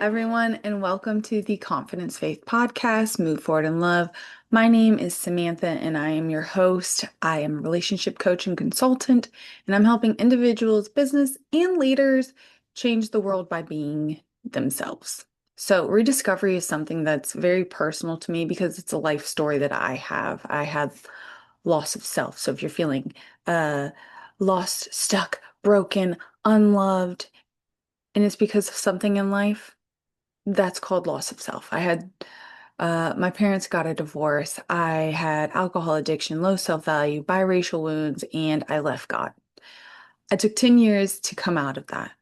everyone, and welcome to the Confidence Faith podcast, Move Forward in Love. My name is Samantha, and I am your host. I am a relationship coach and consultant, and I'm helping individuals, business, and leaders change the world by being themselves. So, rediscovery is something that's very personal to me because it's a life story that I have. I have loss of self. So, if you're feeling lost, stuck, broken, unloved, and it's because of something in life, that's called loss of self. My parents got a divorce. I had alcohol addiction, low self-value, biracial wounds, and I left God. It took 10 years to come out of that.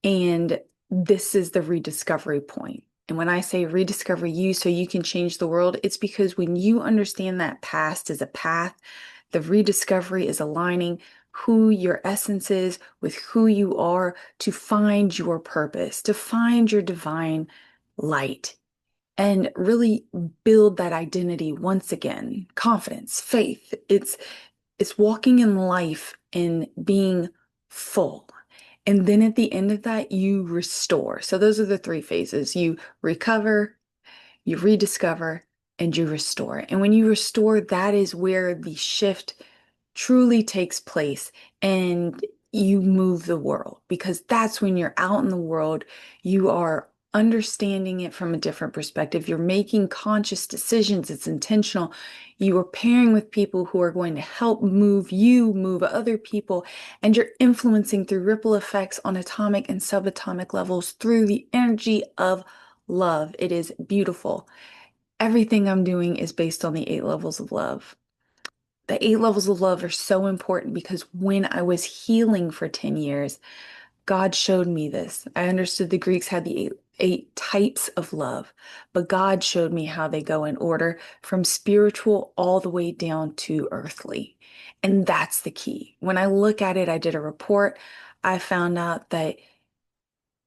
And this is the rediscovery point. And when I say rediscover you so you can change the world, it's because when you understand that past is a path, the rediscovery is aligning who your essence is with who you are to find your purpose, to find your divine light and really build that identity once again. Confidence, faith. It's walking in life and being full. And then at the end of that, you restore. So those are the three phases. You recover, you rediscover, and you restore. And when you restore, that is where the shift truly takes place and you move the world, because that's when you're out in the world, you are understanding it from a different perspective. You're making conscious decisions. It's intentional. You are pairing with people who are going to help move you, move other people, and you're influencing through ripple effects on atomic and subatomic levels through the energy of love. It is beautiful. Everything I'm doing is based on the 8 levels of love. The 8 levels of love are so important because when I was healing for 10 years, God showed me this. I understood the Greeks had the eight types of love, but God showed me how they go in order from spiritual all the way down to earthly. And that's the key. When I look at it, I did a report. I found out that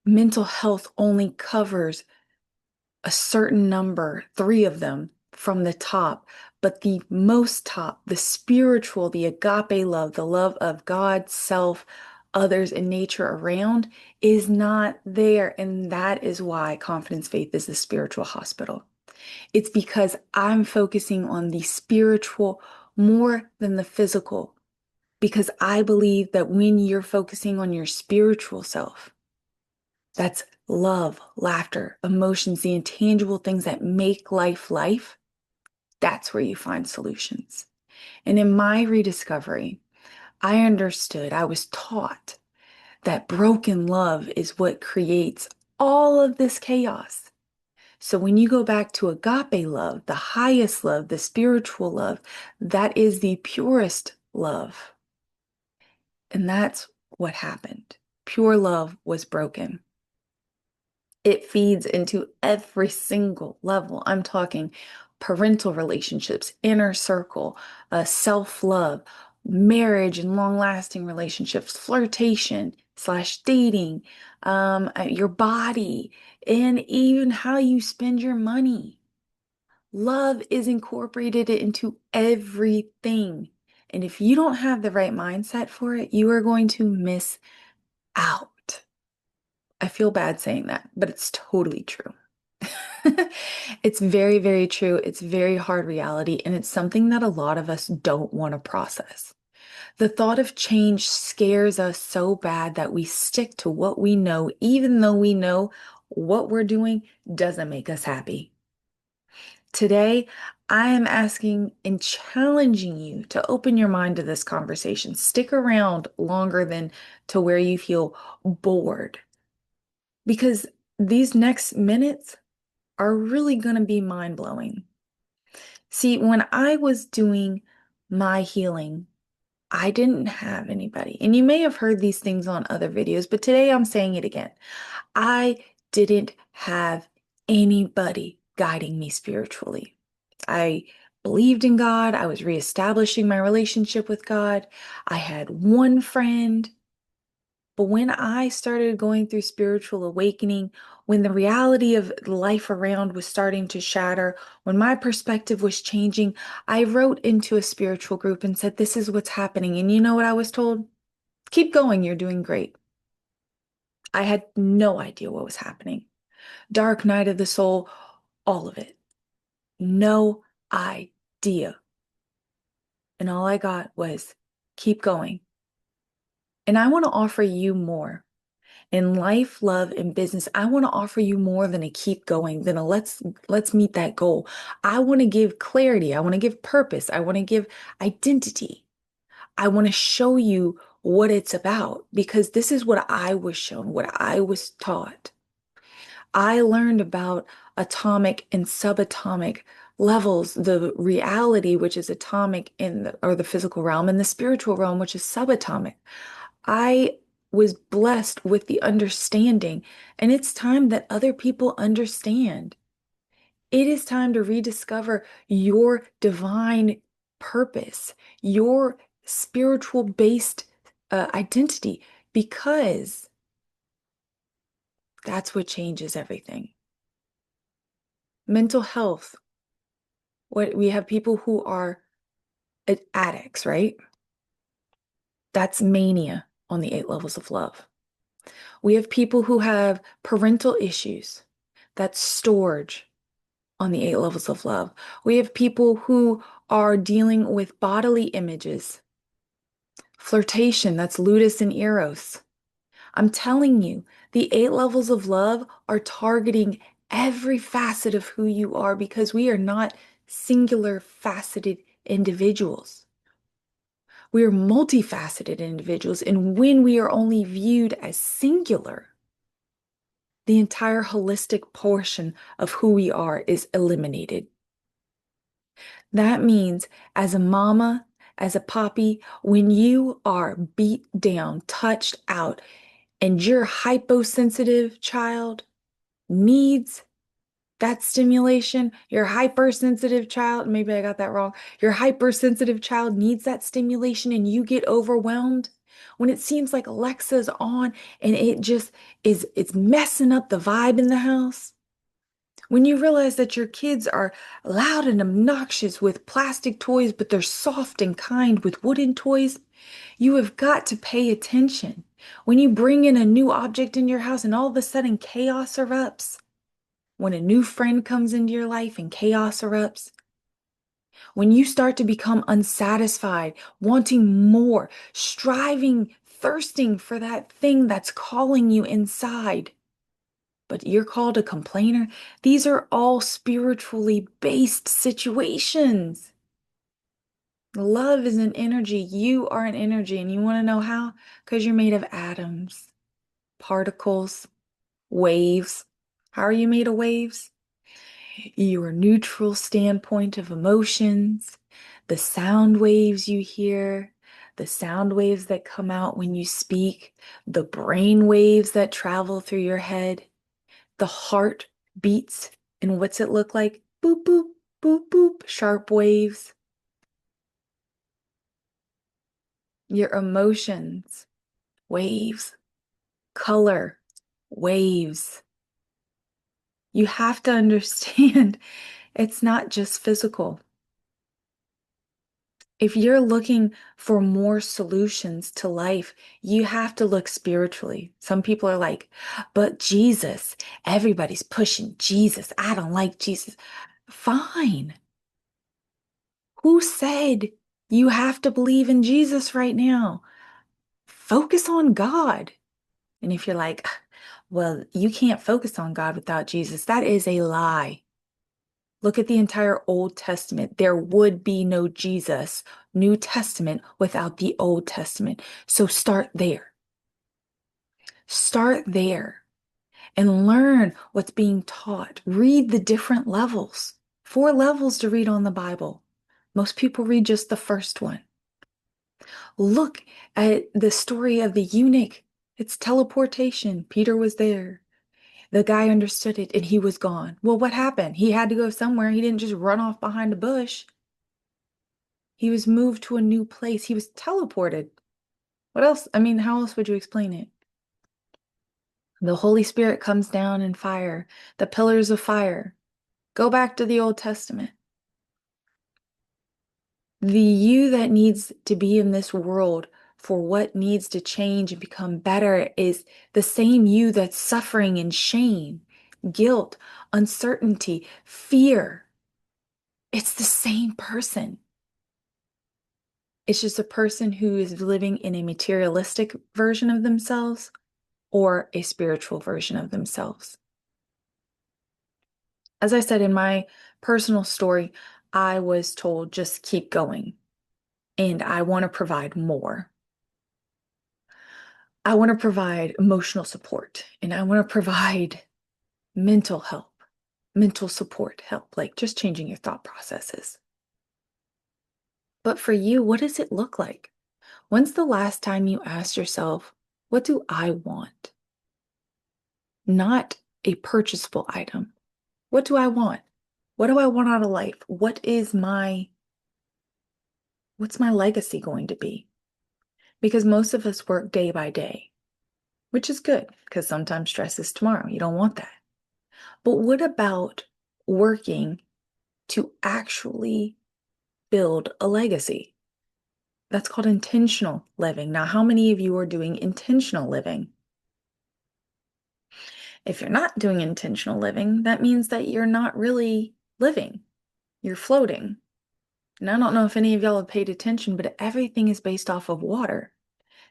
mental health only covers a certain number, three of them from the top, but the most top, the spiritual, the agape love, the love of God, self, others, and nature around is not there. And that is why Confidence Faith is the spiritual hospital. It's because I'm focusing on the spiritual more than the physical, because I believe that when you're focusing on your spiritual self, that's love, laughter, emotions, the intangible things that make life life. That's where you find solutions. And in my rediscovery, I understood, I was taught that broken love is what creates all of this chaos. So when you go back to agape love, the highest love, the spiritual love, that is the purest love. And that's what happened. Pure love was broken. It feeds into every single level. I'm talking parental relationships, inner circle, self-love, marriage and long-lasting relationships, flirtation slash dating, your body, and even how you spend your money. Love is incorporated into everything. And if you don't have the right mindset for it, you are going to miss out. I feel bad saying that, but it's totally true. It's very, very true. It's very hard reality, and it's something that a lot of us don't want to process. The thought of change scares us so bad that we stick to what we know, even though we know what we're doing doesn't make us happy. Today, I am asking and challenging you to open your mind to this conversation. Stick around longer than to where you feel bored, because these next minutes are really going to be mind blowing. See, when I was doing my healing, I didn't have anybody. And you may have heard these things on other videos, but today I'm saying it again. I didn't have anybody guiding me spiritually. I believed in God. I was reestablishing my relationship with God. I had one friend. But when I started going through spiritual awakening, when the reality of life around was starting to shatter, when my perspective was changing, I wrote into a spiritual group and said, "This is what's happening." And you know what I was told? "Keep going, you're doing great." I had no idea what was happening. dark night of the soul, all of it. No idea. And all I got was keep going. And I want to offer you more. In life, love, and business, I want to offer you more than a keep going, than a let's meet that goal. I want to give clarity. I want to give purpose. I want to give identity. I want to show you what it's about because this is what I was shown, what I was taught. I learned about atomic and subatomic levels, the reality, which is atomic in or the physical realm, and the spiritual realm, which is subatomic. I was blessed with the understanding, and it's time that other people understand. It is time to rediscover your divine purpose, your spiritual based identity, because that's what changes everything. Mental health. What we have people who are addicts, right? That's mania on the 8 levels of love. We have people who have parental issues. That's storage on the 8 levels of love. We have people who are dealing with bodily images. Flirtation, that's ludus and eros. I'm telling you, the 8 levels of love are targeting every facet of who you are because we are not singular faceted individuals. We are multifaceted individuals, and when we are only viewed as singular, the entire holistic portion of who we are is eliminated. That means as a mama, as a poppy, when you are beat down, touched out, and your hyposensitive child needs that stimulation, your hypersensitive child, maybe I got that wrong, your hypersensitive child needs that stimulation and you get overwhelmed. When it seems like Alexa's on and it just it's messing up the vibe in the house. When you realize that your kids are loud and obnoxious with plastic toys, but they're soft and kind with wooden toys, you have got to pay attention. When you bring in a new object in your house and all of a sudden chaos erupts, when a new friend comes into your life and chaos erupts, when you start to become unsatisfied, wanting more, striving, thirsting for that thing that's calling you inside, but you're called a complainer, these are all spiritually based situations. Love is an energy. You are an energy. And you want to know how? Because you're made of atoms, particles, waves. How are you made of waves? Your neutral standpoint of emotions, the sound waves you hear, the sound waves that come out when you speak, the brain waves that travel through your head, the heart beats, and what's it look like? Boop, boop, boop, boop, sharp waves. Your emotions, waves, color, waves. You have to understand it's not just physical. If you're looking for more solutions to life, you have to look spiritually. Some people are like, but Jesus, everybody's pushing Jesus. I don't like Jesus. Fine. Who said you have to believe in Jesus right now? Focus on God. And if you're like, well, you can't focus on God without Jesus, that is a lie. Look at the entire Old Testament. There would be no Jesus, New Testament, without the Old Testament. So start there. Start there and learn what's being taught. Read the different levels. 4 levels to read on the Bible. Most people read just the first one. Look at the story of the eunuch. It's teleportation. Peter was there. The guy understood it and he was gone. Well, what happened? He had to go somewhere. He didn't just run off behind a bush. He was moved to a new place. He was teleported. What else? I mean, how else would you explain it? The Holy Spirit comes down in fire, the pillars of fire. Go back to the Old Testament. The you that needs to be in this world for what needs to change and become better is the same you that's suffering in shame. guilt, uncertainty, fear. It's the same person. It's just a person who is living in a materialistic version of themselves or a spiritual version of themselves. As I said in my personal story, I was told just keep going, and I want to provide more. I want to provide emotional support, and I want to provide mental help, mental support help, like just changing your thought processes. But for you, what does it look like? When's the last time you asked yourself, what do I want? Not a purchasable item. What do I want? What do I want out of life? What's my legacy going to be? Because most of us work day by day, which is good because sometimes stress is tomorrow. You don't want that. But what about working to actually build a legacy? That's called intentional living. Now, how many of you are doing intentional living? If you're not doing intentional living, that means that you're not really living. You're floating. And I don't know if any of y'all have paid attention, but everything is based off of water.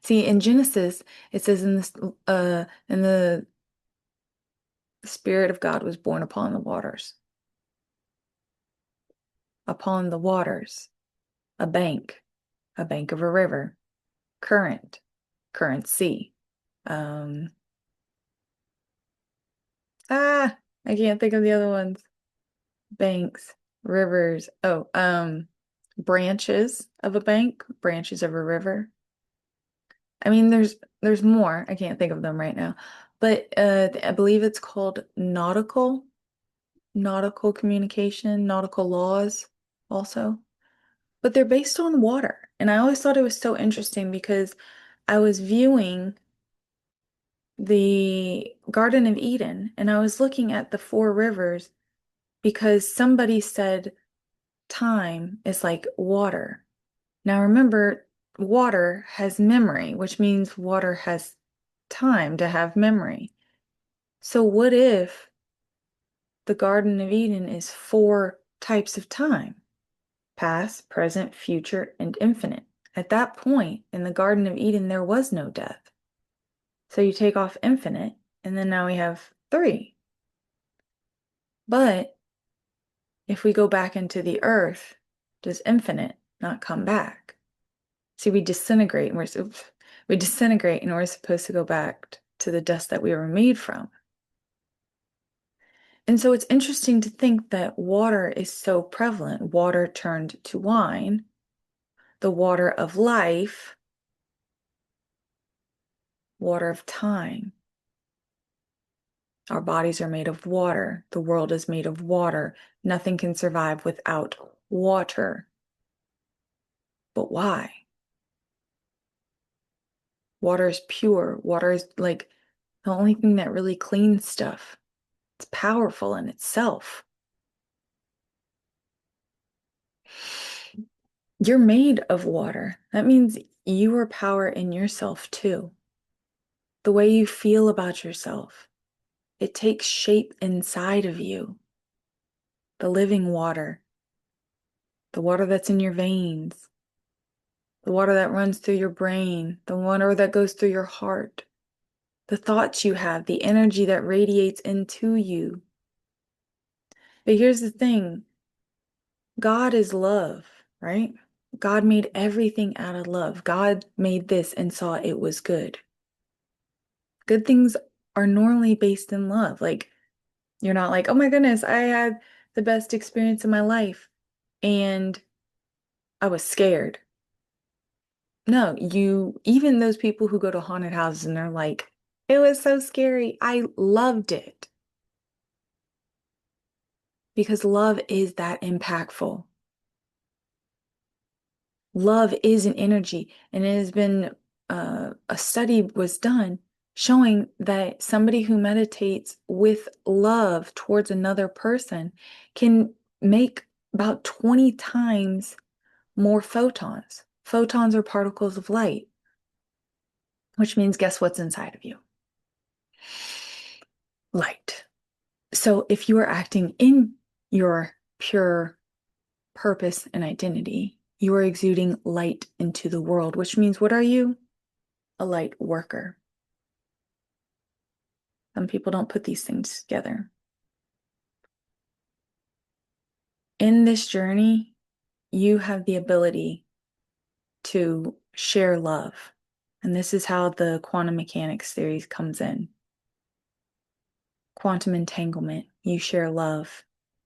See, in Genesis, it says in the Spirit of God was born upon the waters. Upon the waters, a bank of a river, current, currency. Um, I can't think of the other ones. Banks, rivers. Branches of a bank, branches of a river. I mean, there's more. I can't think of them right now. But I believe it's called nautical communication, nautical laws also. But they're based on water. And I always thought it was so interesting because I was viewing the Garden of Eden and I was looking at the four rivers because somebody said time is like water. Now remember, water has memory, which means water has time to have memory. So what if the Garden of Eden is four types of time? Past, present, future, and infinite. At that point in the Garden of Eden, there was no death. So you take off infinite, and then now we have three. But if we go back into the earth, does infinite not come back? See, we disintegrate and we're supposed to go back to the dust that we were made from. And so it's interesting to think that water is so prevalent. Water turned to wine, the water of life, water of time. Our bodies are made of water. The world is made of water. Nothing can survive without water. But why? Water is pure. Water is like the only thing that really cleans stuff. It's powerful in itself. You're made of water. That means you are power in yourself too. The way you feel about yourself, it takes shape inside of you. The living water, the water that's in your veins, the water that runs through your brain, the water that goes through your heart, the thoughts you have, the energy that radiates into you. But here's the thing, God is love, right? God made everything out of love. God made this and saw it was good. Good things are normally based in love. Like, you're not like, oh my goodness, I had the best experience of my life and I was scared. No, even those people who go to haunted houses and they're like, it was so scary. I loved it. Because love is that impactful. Love is an energy, and it has been a study was done showing that somebody who meditates with love towards another person can make about 20 times more photons. Photons are particles of light, which means guess what's inside of you? Light. So if you are acting in your pure purpose and identity, you are exuding light into the world, which means what are you? A light worker. Some people don't put these things together. In this journey, you have the ability to share love. And this is how the quantum mechanics theory comes in. Quantum entanglement, you share love,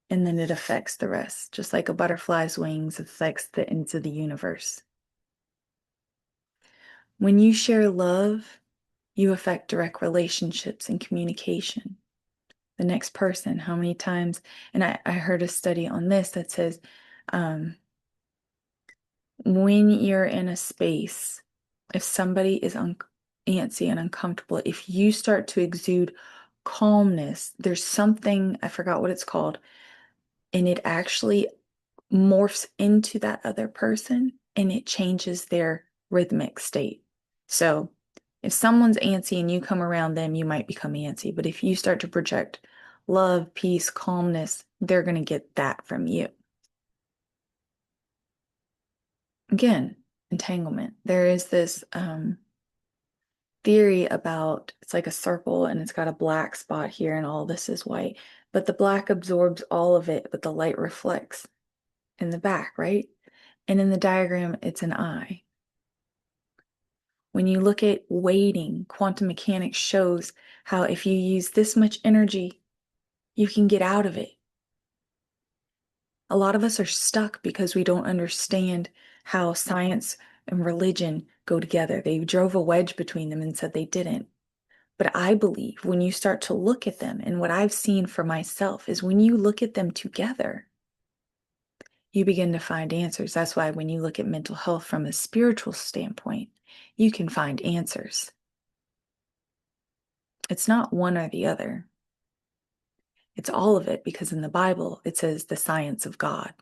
and then it affects the rest. Just like a butterfly's wings affects the ends of the universe. When you share love, you affect direct relationships and communication. The next person, how many times, and I heard a study on this that says, when you're in a space, if somebody is antsy and uncomfortable, if you start to exude calmness, there's something, I forgot what it's called, and it actually morphs into that other person and it changes their rhythmic state. So if someone's antsy and you come around them, you might become antsy. But if you start to project love, peace, calmness, they're going to get that from you. Again, entanglement. There is this theory about it's like a circle and it's got a black spot here and all this is white, but the black absorbs all of it, but the light reflects in the back, right? And in the diagram, it's an eye. When you look at weighting, quantum mechanics shows how if you use this much energy, you can get out of it. A lot of us are stuck because we don't understand how science and religion go together. They drove a wedge between them and said they didn't. But I believe when you start to look at them, and what I've seen for myself is when you look at them together, you begin to find answers. That's why when you look at mental health from a spiritual standpoint, you can find answers. It's not one or the other. It's all of it because in the Bible, it says the science of God.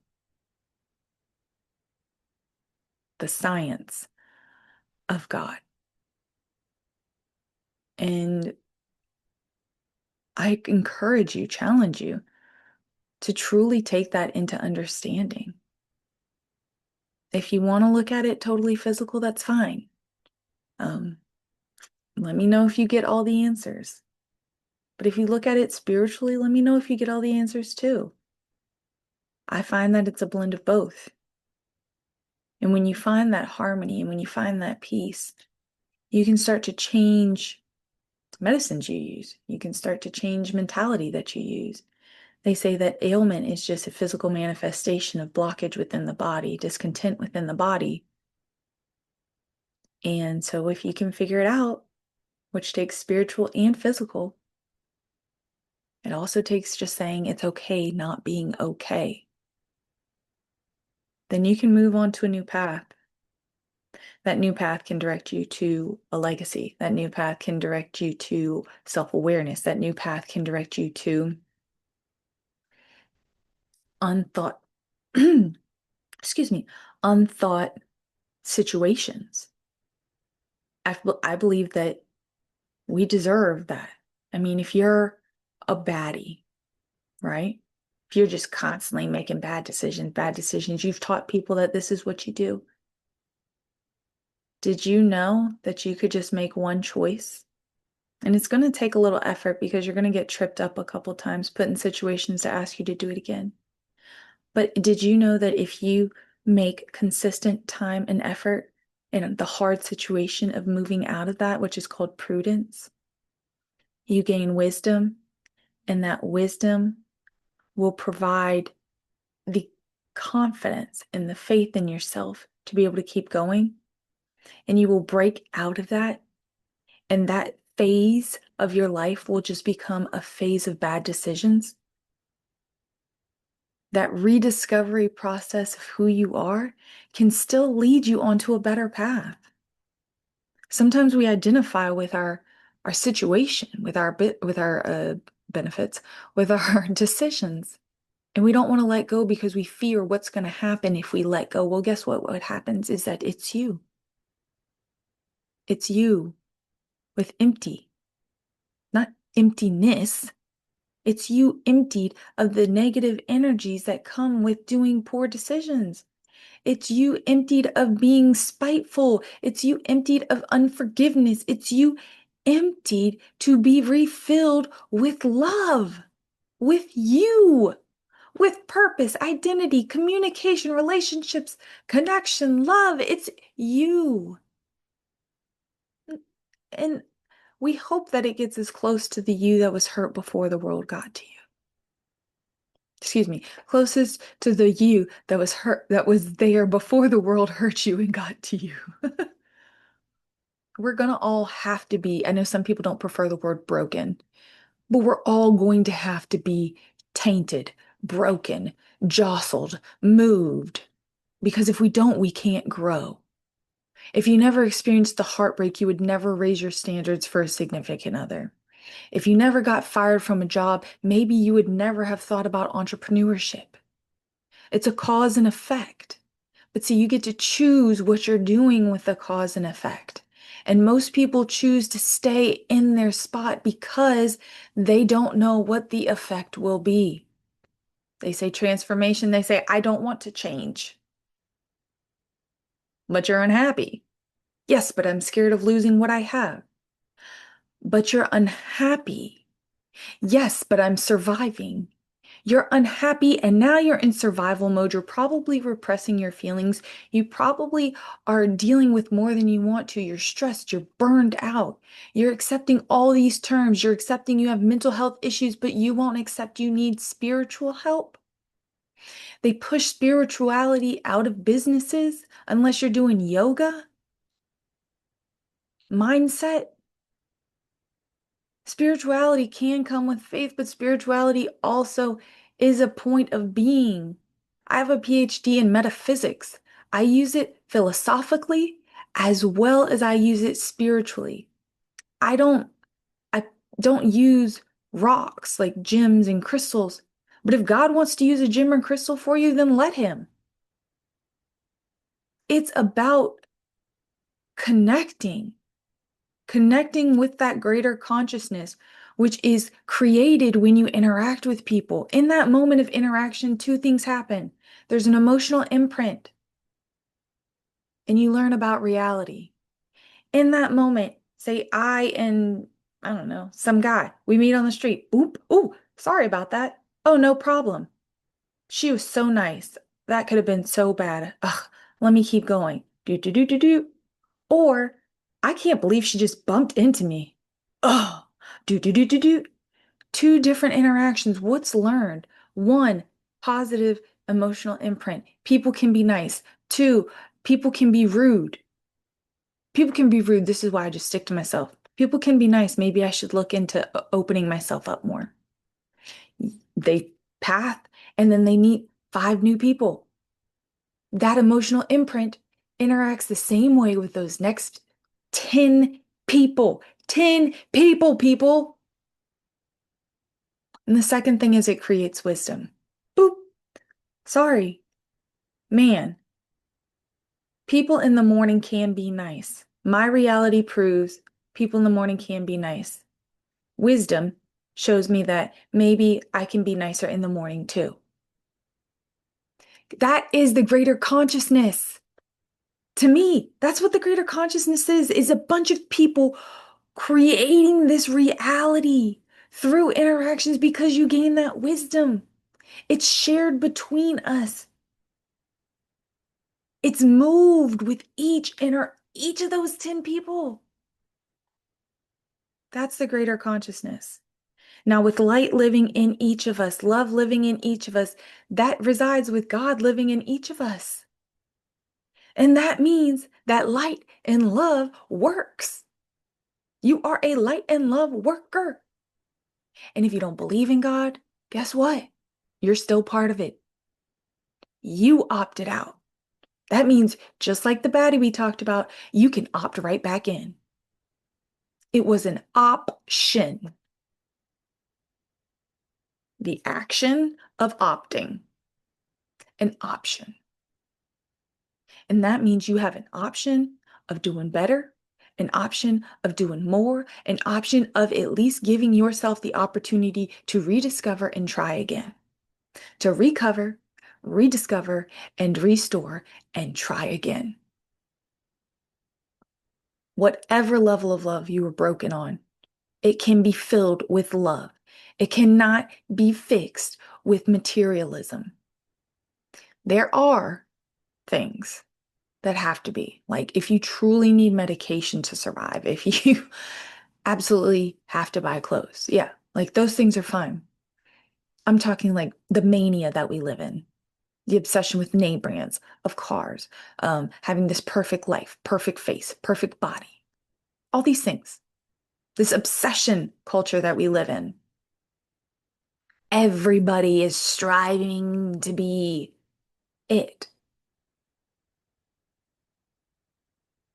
The science of God. And I encourage you, challenge you to truly take that into understanding. If you want to look at it totally physical, that's fine. Let me know if you get all the answers. But if you look at it spiritually, let me know if you get all the answers too. I find that it's a blend of both. And when you find that harmony and when you find that peace, you can start to change medicines you use. You can start to change mentality that you use. They say that ailment is just a physical manifestation of blockage within the body, discontent within the body. And so if you can figure it out, which takes spiritual and physical, it also takes just saying it's okay not being okay. Then you can move on to a new path. That new path can direct you to a legacy. That new path can direct you to self-awareness. That new path can direct you to unthought, excuse me, unthought situations. I believe that we deserve that. I mean, if you're a baddie, right? If you're just constantly making bad decisions, you've taught people that this is what you do. Did you know that you could just make one choice? And it's going to take a little effort because you're going to get tripped up a couple times, put in situations to ask you to do it again. But did you know that if you make consistent time and effort in the hard situation of moving out of that, which is called prudence, you gain wisdom, and that wisdom will provide the confidence and the faith in yourself to be able to keep going. And you will break out of that. And that phase of your life will just become a phase of bad decisions. That rediscovery process of who you are can still lead you onto a better path. Sometimes we identify with our situation, with our benefits, with our decisions. And we don't want to let go because we fear what's going to happen if we let go. Well, guess what? What happens is that it's you. It's you with empty, not emptiness, It's you emptied of the negative energies that come with doing poor decisions. It's you emptied of being spiteful. It's you emptied of unforgiveness. It's you emptied to be refilled with love, with you, with purpose, identity, communication, relationships, connection, love. It's you. And we hope that it gets as close to the you that was hurt before the world got to you. Excuse me, closest to the you that was hurt, that was there before the world hurt you and got to you. We're gonna all have to be, I know some people don't prefer the word broken, but we're all going to have to be tainted, broken, jostled, moved. Because if we don't, we can't grow. If you never experienced the heartbreak, you would never raise your standards for a significant other. If you never got fired from a job, maybe you would never have thought about entrepreneurship. It's a cause and effect. But see, you get to choose what you're doing with the cause and effect. And most people choose to stay in their spot because they don't know what the effect will be. They say transformation, they say, I don't want to change. But you're unhappy. Yes, but I'm scared of losing what I have. But you're unhappy. Yes, but I'm surviving. You're unhappy and now you're in survival mode. You're probably repressing your feelings. You probably are dealing with more than you want to. You're stressed. You're burned out. You're accepting all these terms. You're accepting you have mental health issues, but you won't accept you need spiritual help. They push spirituality out of businesses unless you're doing yoga, mindset. Spirituality can come with faith, but spirituality also is a point of being. I have a PhD in metaphysics. I use it philosophically as well as I use it spiritually. I don't I don't use rocks like gems and crystals. But if God wants to use a gem or crystal for you, then let him. It's about connecting. Connecting with that greater consciousness, which is created when you interact with people. In that moment of interaction, two things happen. There's an emotional imprint, and you learn about reality. In that moment, say I and, I don't know, some guy, we meet on the street. Oop, oh, sorry about that. Oh, no problem. She was so nice. That could have been so bad. Ugh, let me keep going. Do, do, do, do, do. Or, I can't believe she just bumped into me. Oh, do, do, do, do, do. Two different interactions. What's learned? One, positive emotional imprint. People can be nice. Two, people can be rude. People can be rude. This is why I just stick to myself. People can be nice. Maybe I should look into opening myself up more. They path and then they meet five new people. That emotional imprint interacts the same way with those next 10 people. 10 people, people. And the second thing is it creates wisdom. Boop. Sorry. Man, people in the morning can be nice. My reality proves people in the morning can be nice. Wisdom shows me that maybe I can be nicer in the morning too. That is the greater consciousness. To me, that's what the greater consciousness is a bunch of people creating this reality through interactions because you gain that wisdom. It's shared between us. It's moved with each of those 10 people. That's the greater consciousness. Now, with light living in each of us, love living in each of us, that resides with God living in each of us. And that means that light and love works. You are a light and love worker. And if you don't believe in God, guess what? You're still part of it. You opted out. That means just like the baddie we talked about, you can opt right back in. It was an option. The action of opting. An option. And that means you have an option of doing better an option of doing more, an option of at least giving yourself the opportunity to rediscover and try again, to recover, rediscover, and restore and try again. Whatever level of love you were broken on, it can be filled with love. It cannot be fixed with materialism. There are things that have to be. Like if you truly need medication to survive, if you absolutely have to buy clothes, yeah, like those things are fine. I'm talking like the mania that we live in, the obsession with name brands of cars, having this perfect life, perfect face, perfect body, all these things, this obsession culture that we live in. Everybody is striving to be it.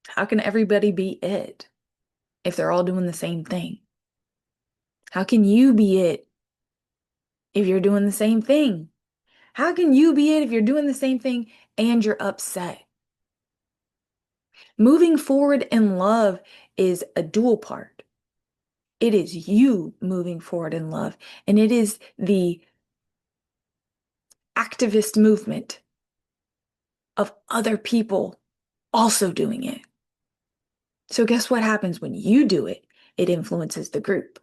How can everybody be it if they're all doing the same thing? How can you be it if you're doing the same thing? How can you be it if you're doing the same thing and you're upset? Moving forward in love is a dual part. It is you moving forward in love, and it is the activist movement of other people also doing it. So, guess what happens when you do it? It influences the group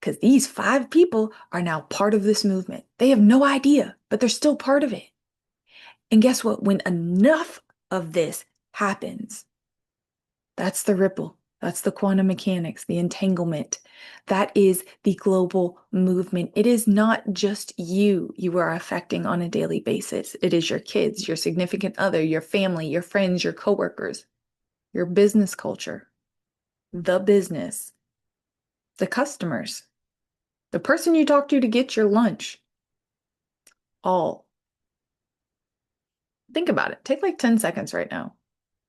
because these 5 people are now part of this movement. They have no idea, but they're still part of it. And guess what? When enough of this happens, that's the ripple. That's the quantum mechanics, the entanglement. That is the global movement. It is not just you are affecting on a daily basis. It is your kids, your significant other, your family, your friends, your coworkers, your business culture, the business, the customers, the person you talk to get your lunch. All. Think about it. Take like 10 seconds right now.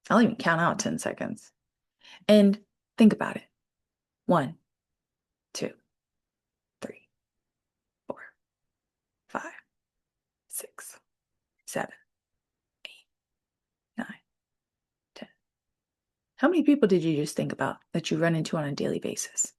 I'll even count out 10 seconds. And think about it. 1, 2, 3, 4, 5, 6, 7, 8, 9, 10. How many people did you just think about that you run into on a daily basis?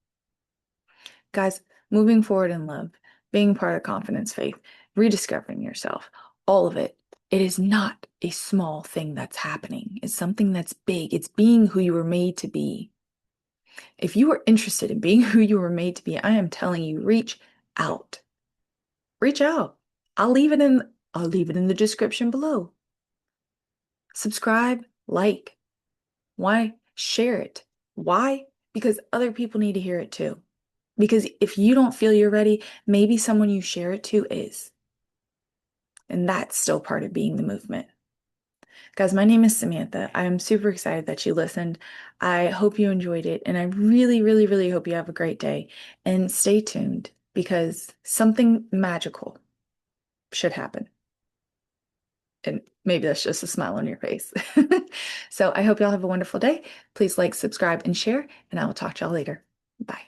Guys, moving forward in love, being part of confidence faith, rediscovering yourself, all of it. It is not a small thing that's happening. It's something that's big. It's being who you were made to be. If you are interested in being who you were made to be, I am telling you, reach out. Reach out. I'll leave it in the description below. Subscribe, like. Why? Share it. Why? Because other people need to hear it too. Because if you don't feel you're ready, maybe someone you share it to is. And that's still part of being the movement. Guys, my name is Samantha. I am super excited that you listened. I hope you enjoyed it. And I really, really, really hope you have a great day. And stay tuned because something magical should happen. And maybe that's just a smile on your face. So I hope y'all have a wonderful day. Please like, subscribe, and share. And I will talk to y'all later. Bye.